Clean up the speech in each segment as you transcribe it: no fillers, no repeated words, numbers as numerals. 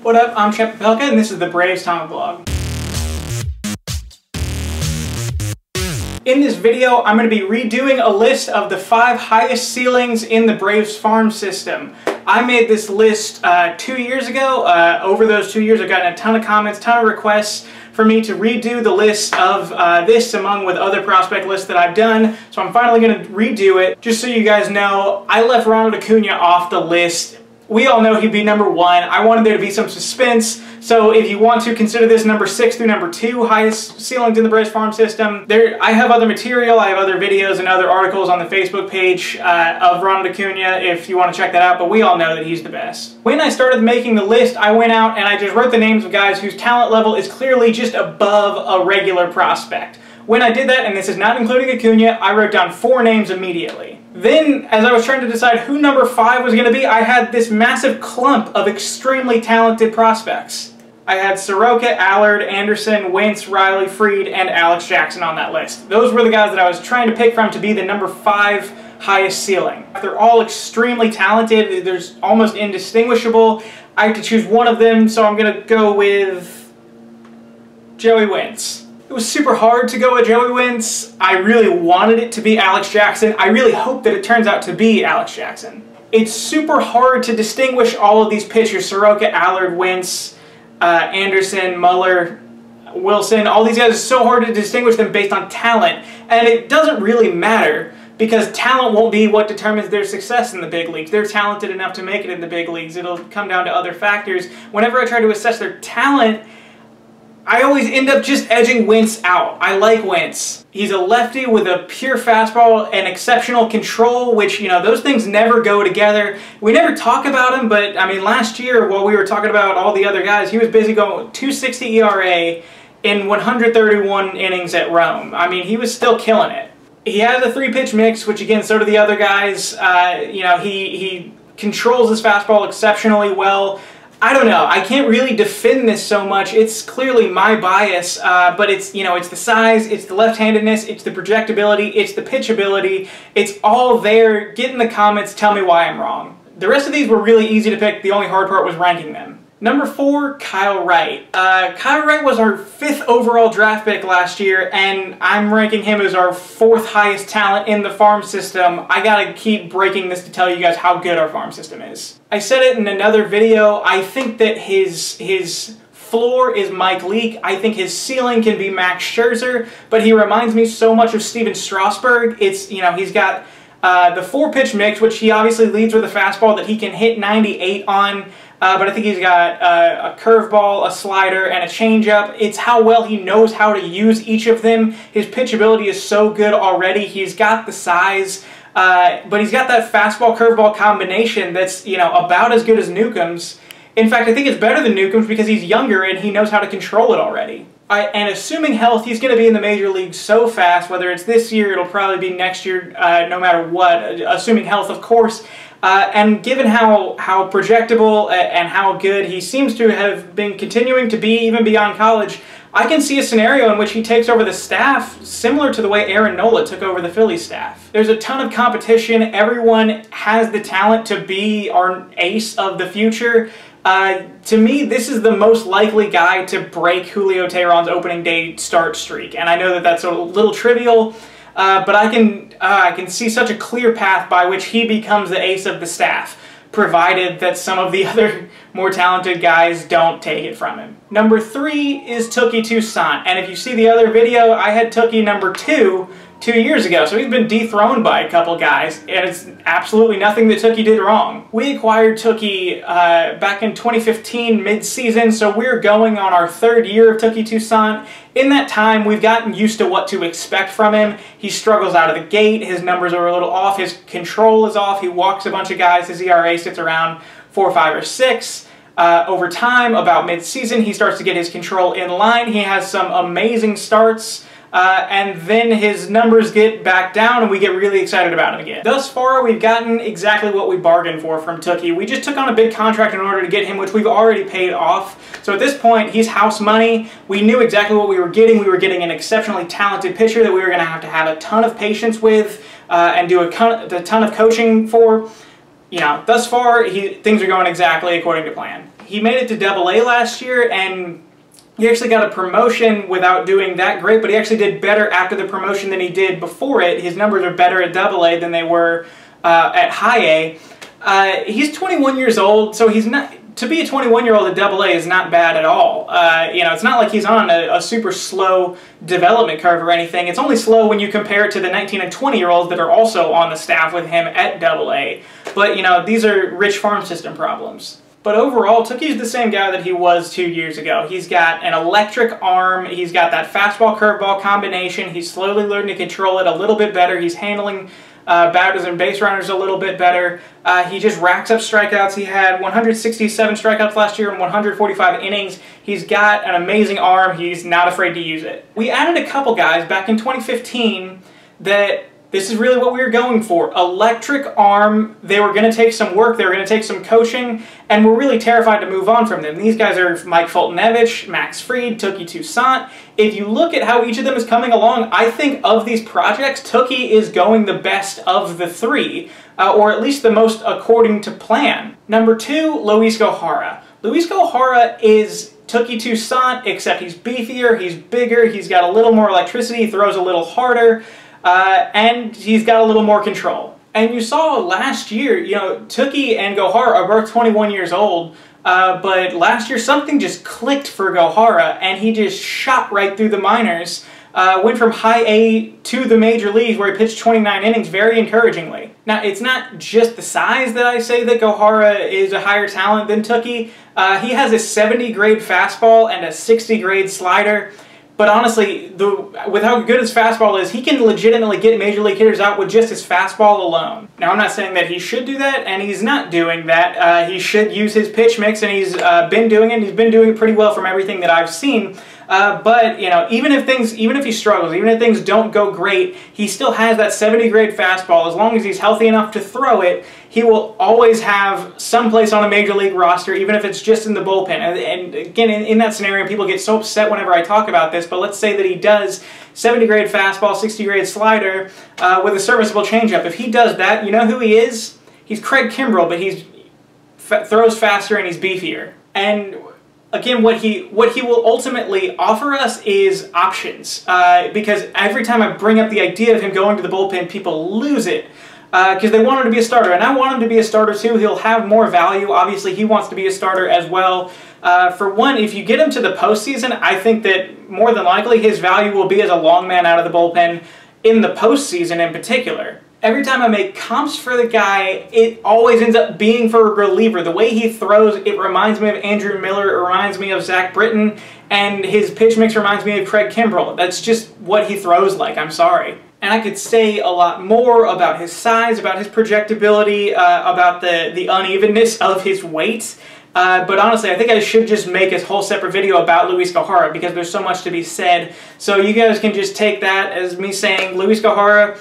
What up, I'm Chef Papelka, and this is the Braves TomaBlog. In this video, I'm going to be redoing a list of the 5 highest ceilings in the Braves farm system. I made this list 2 years ago. Over those 2 years, I've gotten a ton of comments, ton of requests for me to redo the list of this among with other prospect lists that I've done. So I'm finally going to redo it. Just so you guys know, I left Ronald Acuna off the list. We all know he'd be number 1. I wanted there to be some suspense. So if you want to consider this number 6 through number 2 highest ceilings in the Braves farm system, I have other material, I have other videos and other articles on the Facebook page of Ronald Acuna if you want to check that out, but we all know that he's the best. When I started making the list, I went out and I just wrote the names of guys whose talent level is clearly just above a regular prospect. When I did that, and this is not including Acuna, I wrote down 4 names immediately. Then, as I was trying to decide who number 5 was going to be, I had this massive clump of extremely talented prospects. I had Soroka, Allard, Anderson, Wentz, Riley, Fried, and Alex Jackson on that list. Those were the guys that I was trying to pick from to be the number 5 highest ceiling. They're all extremely talented. They're almost indistinguishable. I have to choose one of them, so I'm going to go with Joey Wentz. It was super hard to go with Joey Wentz. I really wanted it to be Alex Jackson. I really hope that it turns out to be Alex Jackson. It's super hard to distinguish all of these pitchers, Soroka, Allard, Wentz, Anderson, Muller, Wilson. All these guys, are so hard to distinguish them based on talent. And it doesn't really matter because talent won't be what determines their success in the big leagues. They're talented enough to make it in the big leagues. It'll come down to other factors. Whenever I try to assess their talent, I always end up just edging Wentz out. I like Wentz. He's a lefty with a pure fastball and exceptional control, which, you know, those things never go together. We never talk about him, but, I mean, last year, while we were talking about all the other guys, he was busy going with 2.60 ERA in 131 innings at Rome. I mean, he was still killing it. He has a 3-pitch mix, which, again, so do the other guys. You know, he controls his fastball exceptionally well. I don't know, I can't really defend this so much. It's clearly my bias, but it's, you know, it's the size, it's the left-handedness, it's the projectability, it's the pitchability. It's all there. Get in the comments, tell me why I'm wrong. The rest of these were really easy to pick. The only hard part was ranking them. Number 4, Kyle Wright. Kyle Wright was our 5th overall draft pick last year, and I'm ranking him as our 4th highest talent in the farm system. I gotta keep breaking this to tell you guys how good our farm system is. I said it in another video, I think that his floor is Mike Leake. I think his ceiling can be Max Scherzer, but he reminds me so much of Steven Strasburg. It's, you know, he's got the 4-pitch mix, which he obviously leads with a fastball that he can hit 98 on. But I think he's got a curveball, a slider, and a changeup. It's how well he knows how to use each of them. His pitchability is so good already. He's got the size, but he's got that fastball-curveball combination that's, you know, about as good as Newcomb's. In fact, I think it's better than Newcomb's because he's younger and he knows how to control it already. And assuming health, he's going to be in the major leagues so fast, whether it's this year, it'll probably be next year, no matter what, assuming health, of course. And given how projectable and how good he seems to have been continuing to be even beyond college, I can see a scenario in which he takes over the staff similar to the way Aaron Nola took over the Phillies staff. There's a ton of competition. Everyone has the talent to be our ace of the future. To me, this is the most likely guy to break Julio Teheran's opening day start streak. And I know that that's a little trivial, but I can see such a clear path by which he becomes the ace of the staff, provided that some of the other more talented guys don't take it from him. Number 3 is Toussaint, and if you see the other video, I had Touki number 2 years ago, so he's been dethroned by a couple guys, and it's absolutely nothing that Touki did wrong. We acquired Touki back in 2015 mid-season, so we're going on our 3rd year of Toussaint. In that time, we've gotten used to what to expect from him. He struggles out of the gate, his numbers are a little off, his control is off, he walks a bunch of guys, his ERA sits around 4, 5, or 6. Over time, about mid-season, he starts to get his control in line. He has some amazing starts. And then his numbers get back down and we get really excited about him again. Thus far, we've gotten exactly what we bargained for from Touki. We just took on a big contract in order to get him, which we've already paid off. So at this point, he's house money. We knew exactly what we were getting. We were getting an exceptionally talented pitcher that we were going to have a ton of patience with and do a ton of coaching for. You know, thus far, things are going exactly according to plan. he made it to AA last year, and he actually got a promotion without doing that great, but he actually did better after the promotion than he did before it. His numbers are better at AA than they were at High A. He's 21 years old, so he's not... To be a 21-year-old at AA is not bad at all. You know, it's not like he's on a super slow development curve or anything. It's only slow when you compare it to the 19 and 20-year-olds that are also on the staff with him at AA. But, you know, these are rich farm system problems. But overall, Touki's the same guy that he was 2 years ago. He's got an electric arm, he's got that fastball-curveball combination, he's slowly learning to control it a little bit better, he's handling batters and base runners a little bit better. He just racks up strikeouts. He had 167 strikeouts last year in 145 innings. He's got an amazing arm. He's not afraid to use it. We added a couple guys back in 2015 that this is really what we were going for. Electric arm. They were going to take some work. They were going to take some coaching, and we're really terrified to move on from them. These guys are Mike Fultonevich, Max Fried, Touki Toussaint. If you look at how each of them is coming along, I think of these projects, Touki is going the best of the three, or at least the most according to plan. Number 2, Luiz Gohara. Luiz Gohara is Touki Toussaint, except he's beefier, he's bigger, he's got a little more electricity, he throws a little harder, and he's got a little more control. And you saw last year, you know, Touki and Gohara are both 21 years old, but last year something just clicked for Gohara, and he just shot right through the minors. Went from High A to the major leagues where he pitched 29 innings very encouragingly. Now, it's not just the size that I say that Gohara is a higher talent than Touki. He has a 70 grade fastball and a 60 grade slider. But honestly, with how good his fastball is, he can legitimately get major league hitters out with just his fastball alone. Now, I'm not saying that he should do that, and he's not doing that. He should use his pitch mix, and he's been doing it, and he's been doing it pretty well from everything that I've seen. But, you know, even if he struggles, even if things don't go great, he still has that 70 grade fastball. As long as he's healthy enough to throw it, he will always have some place on a major league roster, even if it's just in the bullpen. And again, in that scenario, people get so upset whenever I talk about this, but let's say that he does 70 grade fastball, 60 grade slider with a serviceable changeup. If he does that, you know who he is? He's Craig Kimbrell, but he throws faster and he's beefier. And again, what he will ultimately offer us is options, because every time I bring up the idea of him going to the bullpen, people lose it, because they want him to be a starter, and I want him to be a starter too. He'll have more value. Obviously, he wants to be a starter as well. For one, if you get him to the postseason, I think that more than likely his value will be as a long man out of the bullpen in the postseason in particular. Every time I make comps for the guy, it always ends up being for a reliever. The way he throws, it reminds me of Andrew Miller, it reminds me of Zach Britton, and his pitch mix reminds me of Craig Kimbrell. That's just what he throws like, I'm sorry. And I could say a lot more about his size, about his projectability, about the unevenness of his weight. But honestly, I think I should just make a whole separate video about Luiz Gohara because there's so much to be said. So you guys can just take that as me saying Luiz Gohara,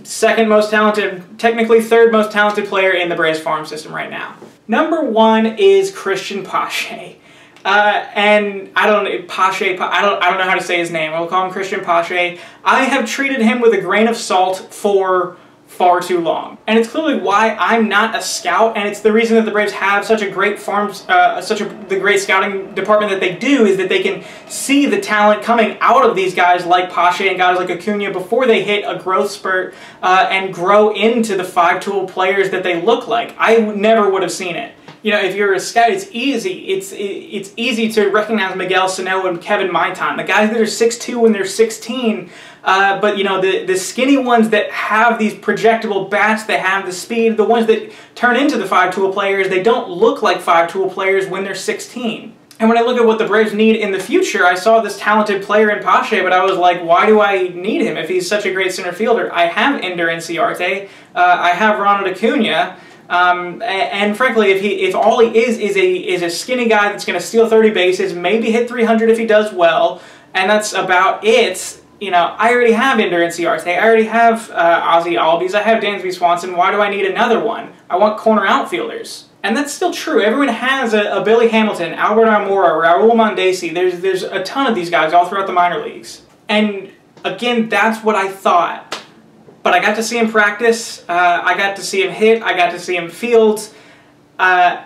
second most talented, technically third most talented player in the Braves farm system right now. Number 1 is Cristian Pache. And I don't know how to say his name. We'll call him Cristian Pache. I have treated him with a grain of salt for far too long. And it's clearly why I'm not a scout, and it's the reason that the Braves have such a great the great scouting department that they do, is that they can see the talent coming out of these guys like Pache and guys like Acuna before they hit a growth spurt and grow into the 5-tool players that they look like. I never would have seen it. You know, if you're a scout, it's easy. It's easy to recognize Miguel Sano and Kevin Maitan, the guys that are 6'2" when they're 16. But you know, the skinny ones that have these projectable bats, they have the speed, the ones that turn into the 5-tool players, they don't look like 5-tool players when they're 16. And when I look at what the Braves need in the future, I saw this talented player in Pache, but I was like, why do I need him if he's such a great center fielder? I have Ender Inciarte, I have Ronald Acuna, and frankly, if all he is a skinny guy that's going to steal 30 bases, maybe hit 300 if he does well, and that's about it. You know, I already have Ender Inciarte, I already have Ozzie Albies, I have Dansby Swanson. Why do I need another one? I want corner outfielders. And that's still true. Everyone has a Billy Hamilton, Albert Almora, Raul Mondesi. There's a ton of these guys all throughout the minor leagues. And again, that's what I thought. But I got to see him practice, I got to see him hit, I got to see him field.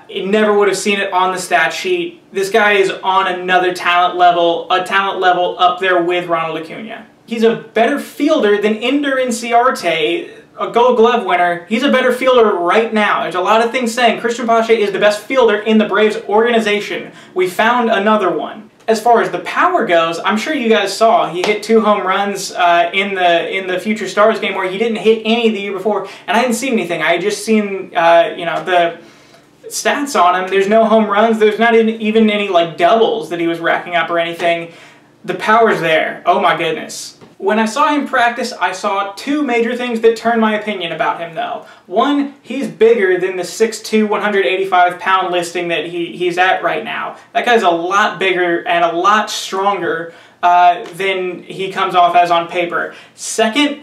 it never would have seen it on the stat sheet. This guy is on another talent level, a talent level up there with Ronald Acuna. He's a better fielder than Ender Inciarte, a Gold Glove winner. He's a better fielder right now. There's a lot of things saying Cristian Pache is the best fielder in the Braves organization. We found another one. As far as the power goes, I'm sure you guys saw he hit 2 home runs in the Future Stars game where he didn't hit any the year before, and I hadn't seen anything. I had just seen you know, the stats on him. There's no home runs. There's not even any like doubles that he was racking up or anything. The power's there. Oh my goodness. When I saw him practice, I saw 2 major things that turned my opinion about him, though. One, he's bigger than the 6'2", 185-pound listing that he's at right now. That guy's a lot bigger and a lot stronger than he comes off as on paper. Second,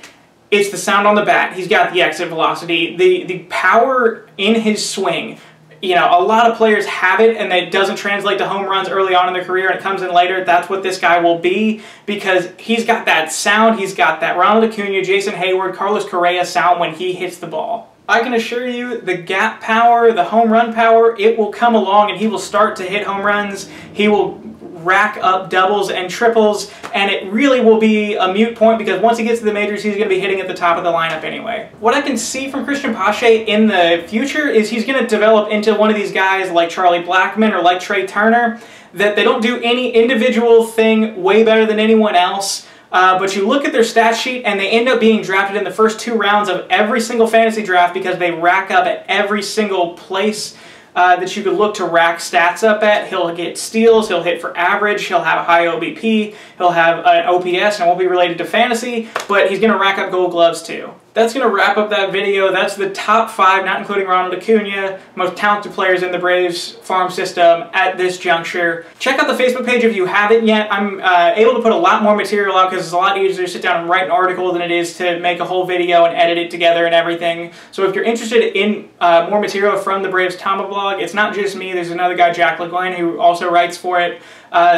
it's the sound on the bat. He's got the exit velocity, the power in his swing. You know, a lot of players have it and it doesn't translate to home runs early on in their career and it comes in later. That's what this guy will be because he's got that sound, he's got that Ronald Acuna, Jason Hayward, Carlos Correa sound when he hits the ball. I can assure you the gap power, the home run power, it will come along and he will start to hit home runs. He will rack up doubles and triples, and it really will be a moot point because once he gets to the majors, he's going to be hitting at the top of the lineup anyway. What I can see from Cristian Pache in the future is he's going to develop into one of these guys like Charlie Blackmon or like Trey Turner, that they don't do any individual thing way better than anyone else, but you look at their stat sheet and they end up being drafted in the first 2 rounds of every single fantasy draft because they rack up at every single place that you could look to rack stats up at. He'll get steals, he'll hit for average, he'll have a high OBP, he'll have an OPS, and it won't be related to fantasy, but he's going to rack up Gold Gloves too. That's going to wrap up that video. That's the top 5, not including Ronald Acuna, most talented players in the Braves farm system at this juncture. Check out the Facebook page if you haven't yet. I'm able to put a lot more material out because it's a lot easier to sit down and write an article than it is to make a whole video and edit it together and everything. So if you're interested in more material from the Braves TomaBlog, it's not just me. There's another guy, Jack LeGuin, who also writes for it.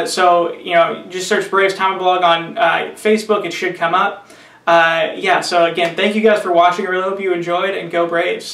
So, you know, just search Braves TomaBlog on Facebook. It should come up. Yeah, so again, thank you guys for watching. I really hope you enjoyed, and go Braves.